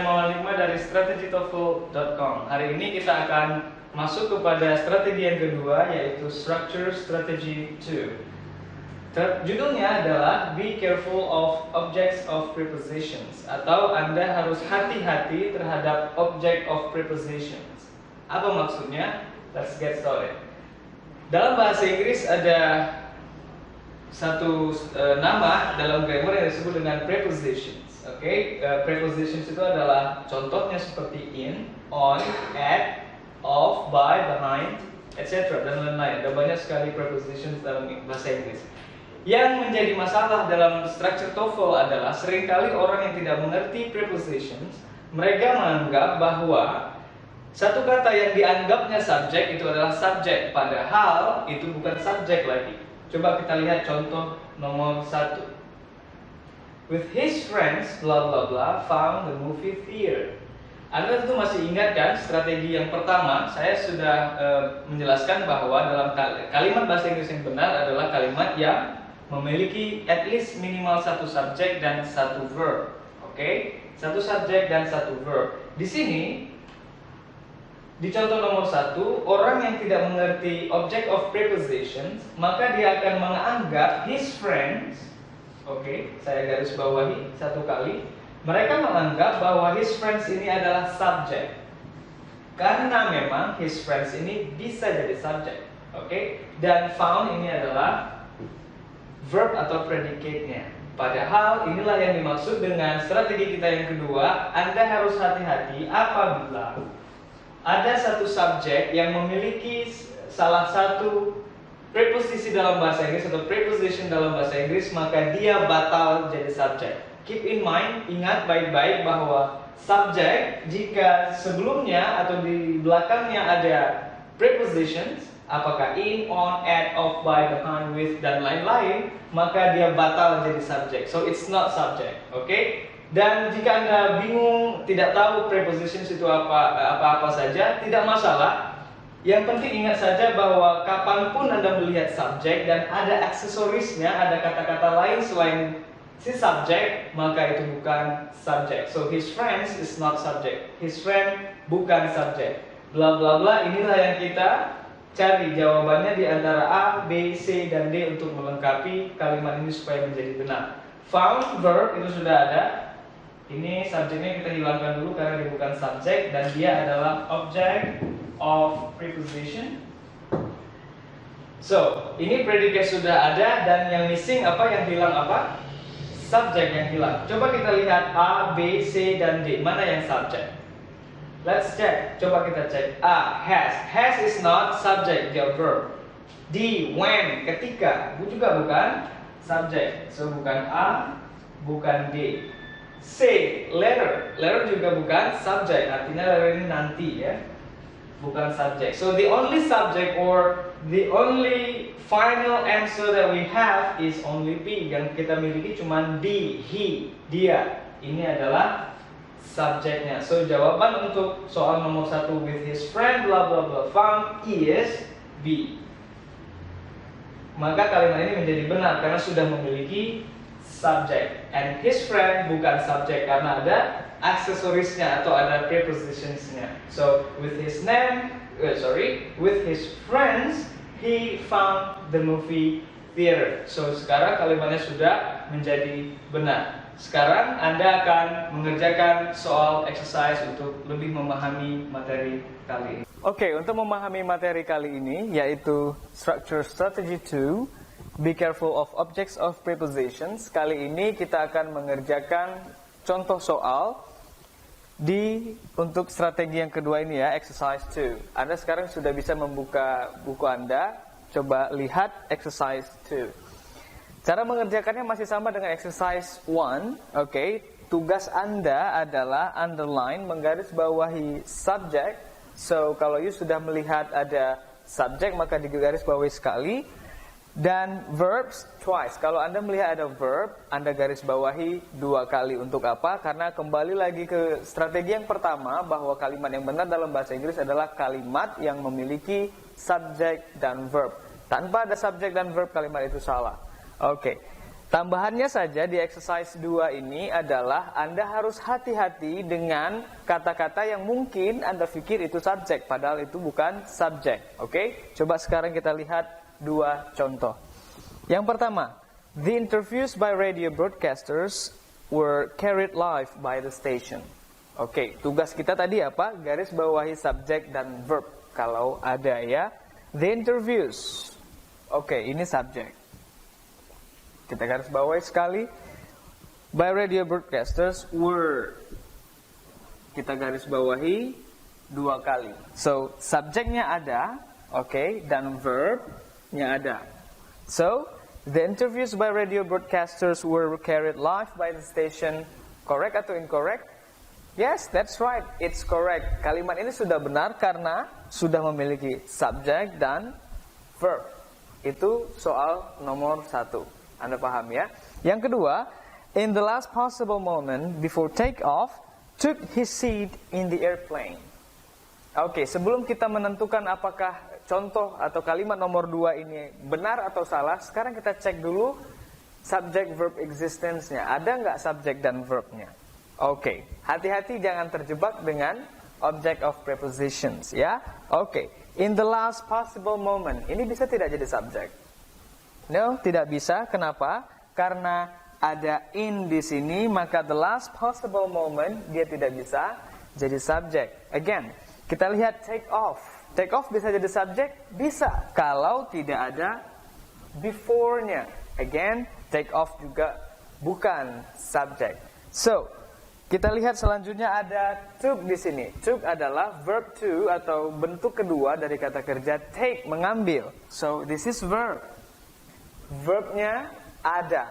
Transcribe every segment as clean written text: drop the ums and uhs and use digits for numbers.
Maulana dari strategitoefl.com. Hari ini kita akan masuk kepada strategi yang kedua, yaitu Structure Strategy 2. Judulnya adalah Be Careful of Objects of Prepositions, atau Anda harus hati-hati terhadap Object of Prepositions. Apa maksudnya? Let's get started. Dalam bahasa Inggris ada satu nama dalam grammar yang disebut dengan prepositions. Prepositions itu adalah contohnya seperti in, on, at, of, by, behind, etc. dan lain-lain. Ada banyak sekali prepositions dalam bahasa Inggris. Yang menjadi masalah dalam structure TOEFL adalah seringkali orang yang tidak mengerti prepositions, mereka menganggap bahwa satu kata yang dianggapnya subjek itu adalah subjek, padahal itu bukan subjek lagi. Coba kita lihat contoh nomor 1. With his friends, blah blah blah, found the movie theater. Anda tentu masih ingat kan strategi yang pertama? Saya sudah menjelaskan bahwa dalam kalimat bahasa Inggris yang benar adalah kalimat yang memiliki at least minimal satu subjek dan satu verb. Satu subjek dan satu verb. Di sini, di contoh nomor 1, orang yang tidak mengerti object of prepositions, maka dia akan menganggap his friends. Saya garis bawahi satu kali. Mereka menganggap bahwa his friends ini adalah subjek, karena memang his friends ini bisa jadi subjek. Dan found ini adalah verb atau predicate-nya. Padahal inilah yang dimaksud dengan strategi kita yang kedua. Anda harus hati-hati apabila ada satu subjek yang memiliki salah satu preposisi dalam bahasa Inggris atau preposition dalam bahasa Inggris, maka dia batal jadi subjek. Keep in mind, ingat baik-baik bahwa subjek jika sebelumnya atau di belakangnya ada prepositions, apakah in, on, at, of, by, behind, with, dan lain-lain, maka dia batal jadi subjek. So it's not subject. Dan jika Anda bingung, tidak tahu prepositions itu apa-apa saja, tidak masalah. Yang penting ingat saja bahwa kapanpun Anda melihat subjek dan ada aksesorisnya, ada kata-kata lain selain si subjek, maka itu bukan subjek. So his friends is not subject. His friend bukan subjek. Bla bla bla. Inilah yang kita cari jawabannya di antara A, B, C, dan D untuk melengkapi kalimat ini supaya menjadi benar. Found verb itu sudah ada. Ini subjeknya kita hilangkan dulu karena dia bukan subjek dan dia adalah object of preposition. So, ini predicate sudah ada dan yang missing apa, yang hilang apa? Subjek yang hilang. Coba kita lihat A, B, C, dan D. Mana yang subjek? Let's check. Coba kita cek. A, has. Has is not subject, dia verb. D, when, ketika. Itu juga bukan subjek. So, bukan A, bukan D. C, later. Later juga bukan subject. Artinya later ini nanti ya. Bukan subject. So the only subject or the only final answer that we have is only B. Yang kita miliki cuma D, he, dia. Ini adalah subjeknya. So jawaban untuk soal nomor 1 with his friend blah blah blah found is B. Maka kalimat ini menjadi benar karena sudah memiliki subject. And his friend bukan subjek karena ada aksesorisnya atau ada prepositionsnya. So with his with his friends, he found the movie theater. So sekarang kalimatnya sudah menjadi benar. Sekarang Anda akan mengerjakan soal exercise untuk lebih memahami materi kali ini. Untuk memahami materi kali ini yaitu Structure Strategy 2, Be Careful of Objects of Prepositions. Kali ini kita akan mengerjakan contoh soal untuk strategi yang kedua ini ya, exercise 2. Anda sekarang sudah bisa membuka buku Anda. Coba lihat exercise 2. Cara mengerjakannya masih sama dengan exercise 1. Tugas Anda adalah underline, menggarisbawahi subject. So kalau you sudah melihat ada subject, maka digarisbawahi sekali. Dan verbs twice. Kalau Anda melihat ada verb, Anda garis bawahi 2 kali. Untuk apa? Karena kembali lagi ke strategi yang pertama, bahwa kalimat yang benar dalam bahasa Inggris adalah kalimat yang memiliki subjek dan verb. Tanpa ada subjek dan verb, kalimat itu salah. Tambahannya saja di exercise 2 ini adalah Anda harus hati-hati dengan kata-kata yang mungkin Anda pikir itu subjek, padahal itu bukan subjek. Oke? Coba sekarang kita lihat 2 contoh. Yang pertama, the interviews by radio broadcasters were carried live by the station. Oke, tugas kita tadi apa? Garis bawahi subjek dan verb kalau ada ya. The interviews. Oke, ini subjek. Kita garis bawahi sekali. By radio broadcasters were. Kita garis bawahi 2 kali. So, subjeknya ada, oke, dan verbnya ada. So, the interviews by radio broadcasters were carried live by the station. Correct atau incorrect? Yes, that's right. It's correct. Kalimat ini sudah benar karena sudah memiliki subjek dan verb. Itu soal nomor 1. Anda paham ya? Yang kedua, in the last possible moment before take-off, took his seat in the airplane. Oke, sebelum kita menentukan apakah contoh atau kalimat nomor 2 ini benar atau salah, sekarang kita cek dulu subject verb existence-nya. Ada nggak subjek dan verbnya? Oke, hati-hati jangan terjebak dengan object of prepositions ya. Oke, in the last possible moment, ini bisa tidak jadi subjek? No, tidak bisa. Kenapa? Karena ada in di sini, maka the last possible moment dia tidak bisa jadi subjek. Again, kita lihat take off. Take off bisa jadi subjek? Bisa. Kalau tidak ada before-nya. Again, take off juga bukan subjek. So, kita lihat selanjutnya ada took di sini. Took adalah verb to atau bentuk kedua dari kata kerja take, mengambil. So, this is verb. Verbnya ada.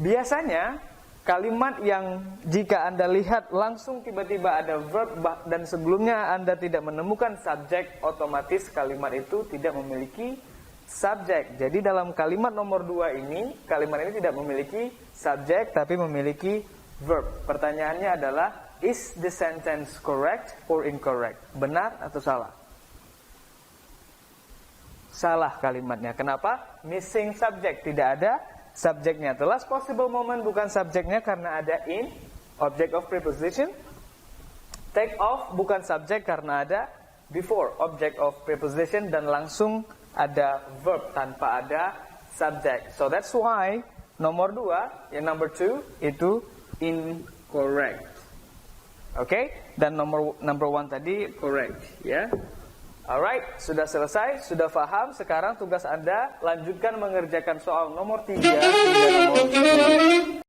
Biasanya kalimat yang jika Anda lihat langsung tiba-tiba ada verb dan sebelumnya Anda tidak menemukan subjek, otomatis kalimat itu tidak memiliki subjek. Jadi dalam kalimat nomor 2 ini, kalimat ini tidak memiliki subjek tapi memiliki verb. Pertanyaannya adalah, is the sentence correct or incorrect? Benar atau salah? Salah kalimatnya. Kenapa? Missing subject. Tidak ada subjeknya. The last possible moment bukan subjeknya karena ada in, object of preposition. Take off bukan subjek karena ada before, object of preposition. Dan langsung ada verb tanpa ada subject. So that's why nomor 2, yang number 2 itu incorrect. Oke? Dan nomor 1 tadi correct, ya. Alright, sudah selesai, sudah paham. Sekarang tugas Anda lanjutkan mengerjakan soal nomor 3 hingga nomor 10.